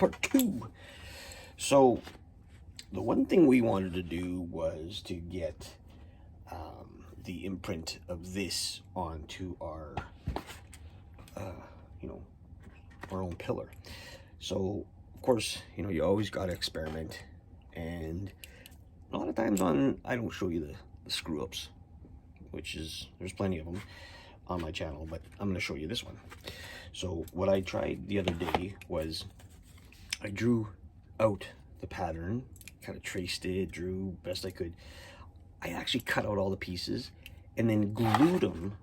part 2. So the one thing we wanted to do was to get the imprint of this onto our, you know, our own pillar. So of course, you know, you always got to experiment, and a lot of times I don't show you the screw ups, which is, there's plenty of them on my channel, but I'm going to show you this one. So what I tried the other day was I drew out the pattern, kind of traced it, drew best I could. I actually cut out all the pieces and then glued them.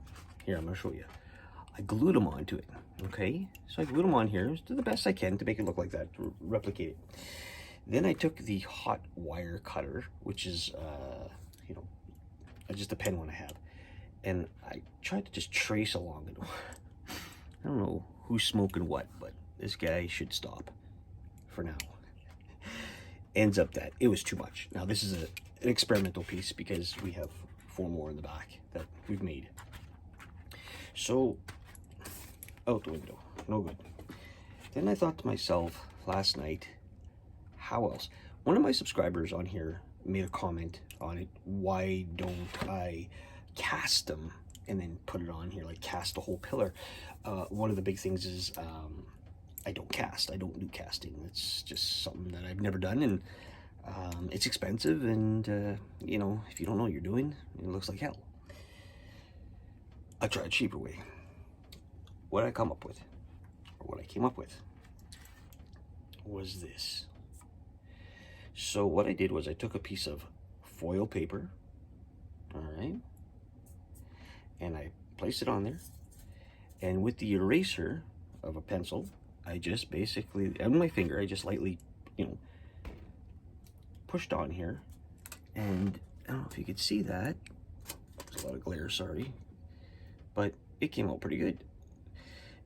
Here, I'm going to show you. I glued them onto it, okay? So I glued them on here to the best I can to make it look like that, to replicate it. Then I took the hot wire cutter, which is, you know, just a pen one I have, and I tried to just trace along it. I don't know who's smoking what, but this guy should stop for now. Ends up that it was too much. Now this is an experimental piece because we have 4 more in the back that we've made. So out the window, no good. Then I thought to myself last night, how else? One of my subscribers on here made a comment on it. Why don't I cast them and then put it on here, like cast the whole pillar? One of the big things is I don't cast. I don't do casting. It's just something that I've never done, and it's expensive, and you know, if you don't know what you're doing, it looks like hell. I tried a cheaper way. What I come up with, or what I came up with, was this. So what I did was I took a piece of foil paper, all right, and I placed it on there, and with the eraser of a pencil, I just basically, on my finger, I just lightly, you know, pushed on here, and I don't know if you could see that. There's a lot of glare, sorry, but it came out pretty good.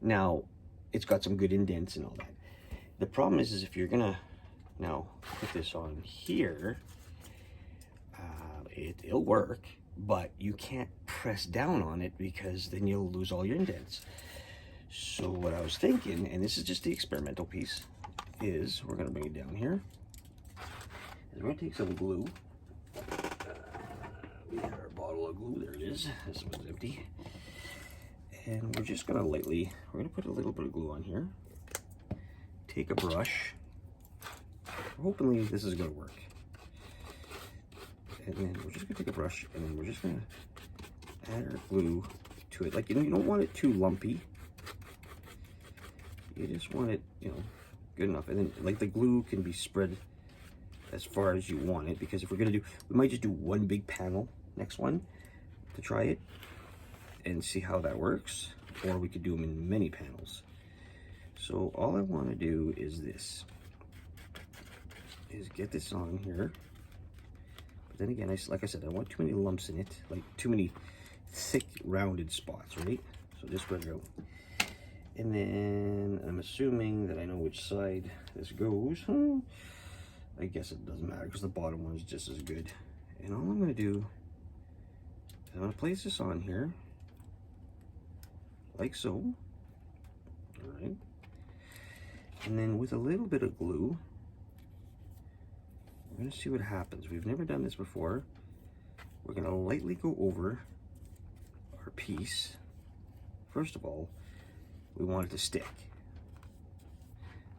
Now, it's got some good indents and all that. The problem is if you're gonna now put this on here, it'll work, but you can't press down on it because then you'll lose all your indents. So what I was thinking, and this is just the experimental piece, is we're gonna bring it down here. And we're gonna take some glue. We got our bottle of glue, there it is. This one's empty. And we're just gonna lightly, we're gonna put a little bit of glue on here. Take a brush. Hopefully this is gonna work. And then we're just gonna take a brush, and then we're just gonna add our glue to it. Like, you know, you don't want it too lumpy. You just want it, you know, good enough. And then, like, the glue can be spread as far as you want it, because if we're gonna do, we might just do one big panel next one to try it and see how that works, or we could do them in many panels. So all I want to do is this, is get this on here. But then again, like I said, I don't want too many lumps in it, like too many thick rounded spots, right? So just spread it out. And then I'm assuming that I know which side this goes. I guess it doesn't matter because the bottom one is just as good. And all I'm going to do is I'm going to place this on here, like so. All right. And then with a little bit of glue, we're going to see what happens. We've never done this before. We're going to lightly go over our piece. First of all, we want it to stick.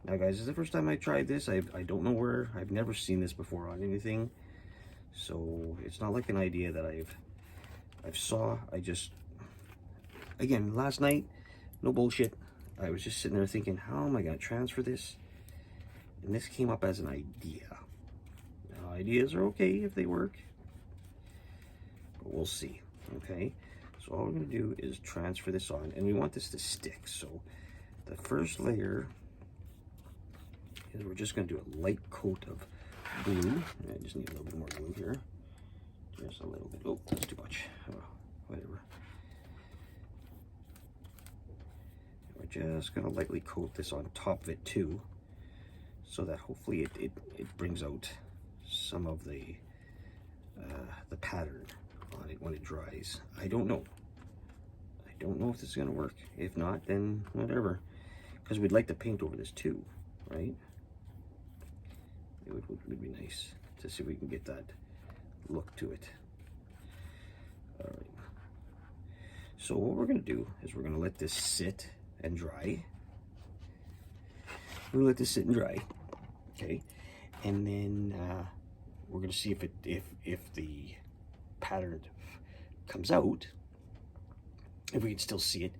Now guys, this is the first time I tried this. I don't know where, I've never seen this before on anything. So it's not like an idea that I've saw. I just, again, last night, no bullshit, I was just sitting there thinking, how am I gonna transfer this? And this came up as an idea. Now, ideas are okay if they work, but we'll see, okay? So all we're gonna do is transfer this on, and we want this to stick. So the first layer is we're just gonna do a light coat of glue. I just need a little bit more glue here. Just a little bit. Oh, that's too much. Oh, whatever. We're just gonna lightly coat this on top of it too, so that hopefully it brings out some of the pattern on it when it dries. I don't know. I don't know if this is gonna work. If not, then whatever. Because we'd like to paint over this too, right? It would be nice to see if we can get that look to it. All right. So what we're gonna do is we're gonna let this sit and dry. We're gonna let this sit and dry, okay? And then we're gonna see if the pattern comes out, if we can still see it,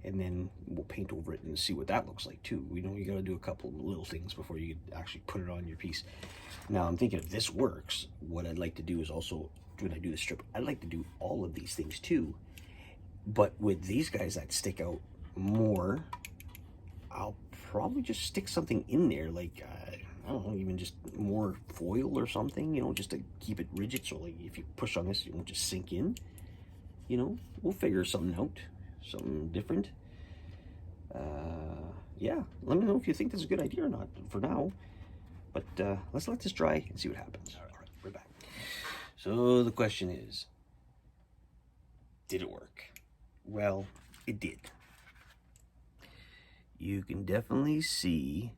and then we'll paint over it and see what that looks like too. We know you gotta do a couple little things before you actually put it on your piece. Now I'm thinking if this works, what I'd like to do is also, when I do the strip, I'd like to do all of these things too. But with these guys that stick out more, I'll probably just stick something in there, like, I don't know, even just more foil or something, you know, just to keep it rigid. So like if you push on this, it won't just sink in, you know. We'll figure something out, something different. Yeah, let me know if you think this is a good idea or not for now. But let's let this dry and see what happens. All right, we're back. So the question is, did it work? Well, it did. You can definitely see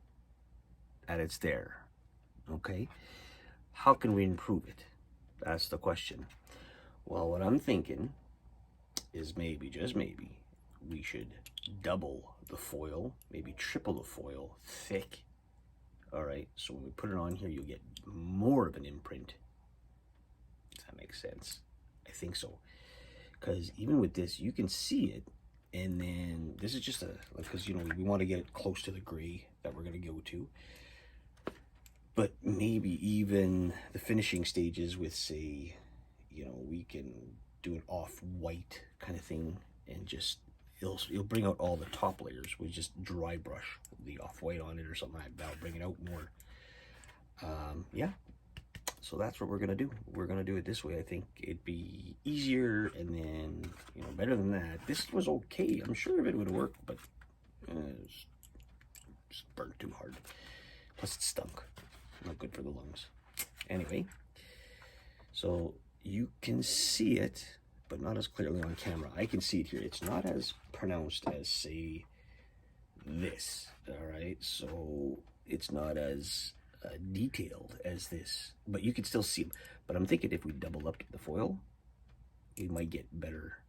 that it's there, okay? How can we improve it? That's the question. Well, what I'm thinking is maybe, just maybe, we should double the foil, maybe triple the foil, thick. All right, so when we put it on here, you'll get more of an imprint. Does that make sense? I think so. Because even with this, you can see it, and then this is just because, you know, we want to get it close to the gray that we're going to go to. But maybe even the finishing stages with, say, you know, we can do an off-white kind of thing, and just, you'll bring out all the top layers with just dry brush the off-white on it or something like that. That'll bring it out more. Yeah. So that's what we're gonna do. We're gonna do it this way. I think it'd be easier, and then, you know, better than that. This was okay. I'm sure it would work, but it's burnt too hard. Plus it stunk. Not good for the lungs. Anyway, so you can see it, but not as clearly on camera. I can see it here. It's not as pronounced as, say, this. All right, so it's not as detailed as this, but you can still see them. But I'm thinking if we double up the foil, you might get better.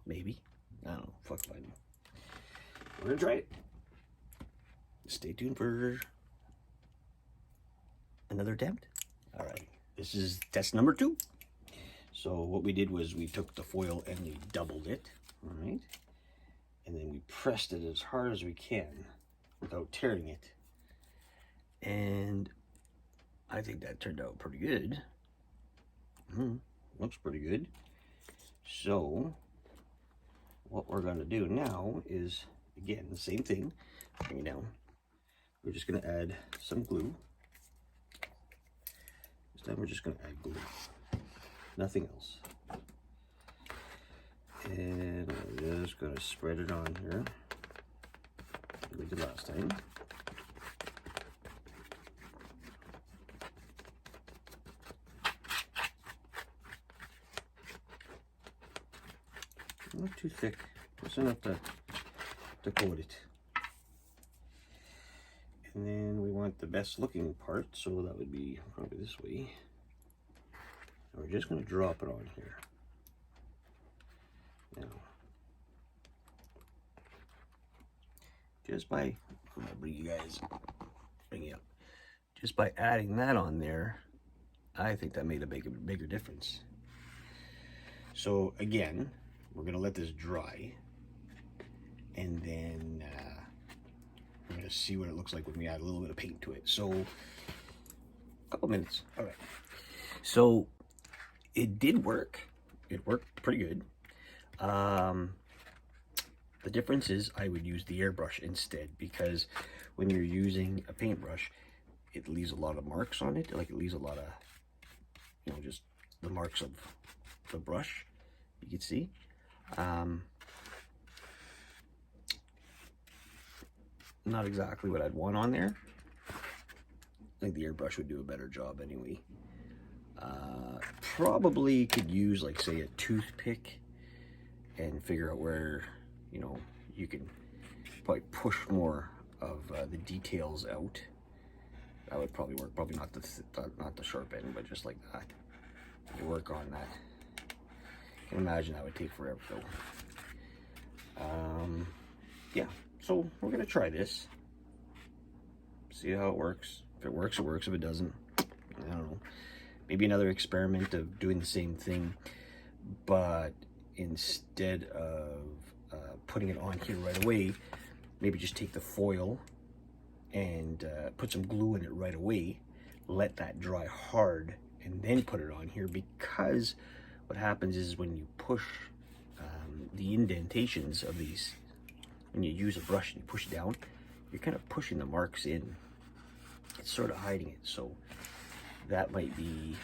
Maybe. I don't know. Fuck if I know. We're gonna try it. Stay tuned for another attempt. All right, this is test number 2. So what we did was we took the foil and we doubled it, all right, and then we pressed it as hard as we can without tearing it. And I think that turned out pretty good. Looks pretty good. So what we're going to do now is, again, the same thing. Bring it down. We're just going to add some glue. This time we're just going to add glue. Nothing else. And I'm just going to spread it on here like we did last time. Not too thick, just enough to coat it. And then we want the best looking part, so that would be probably this way. And we're just going to drop it on here. Now, just by, I'm going to bring you up. Just by adding that on there, I think that made a bigger difference. So again, we're going to let this dry, and then we're going to see what it looks like when we add a little bit of paint to it. So, a couple minutes. All right. So, it did work. It worked pretty good. The difference is I would use the airbrush instead, because when you're using a paintbrush, it leaves a lot of marks on it. Like, it leaves a lot of, you know, just the marks of the brush, you can see. Not exactly what I'd want on there. I think the airbrush would do a better job anyway. Probably could use, like, say, a toothpick and figure out where, you know, you can probably push more of the details out. That would probably work. Probably not the sharp end, but just like that. You work on that. I can imagine that would take forever though. Yeah, so we're gonna try this. See how it works. If it works, it works. If it doesn't, I don't know. Maybe another experiment of doing the same thing, but instead of putting it on here right away, maybe just take the foil and put some glue in it right away, let that dry hard, and then put it on here, because what happens is when you push the indentations of these, when you use a brush and you push down, you're kind of pushing the marks in. It's sort of hiding it, so that might be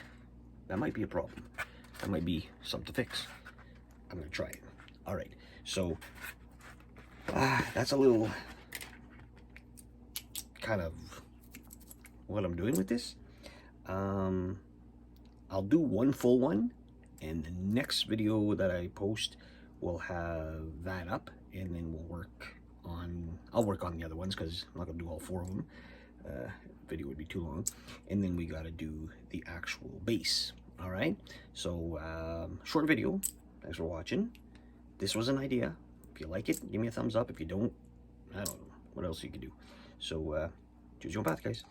a problem. That might be something to fix. I'm gonna try it. All right, so that's a little kind of what I'm doing with this. I'll do one full one, and the next video that I post will have that up, and then I'll work on the other ones, because I'm not gonna do all 4 of them. Video would be too long, and then we got to do the actual base. All right, so short video. Thanks for watching. This was an idea. If you like it, give me a thumbs up. If you don't, I don't know what else you can do. So choose your own path, guys.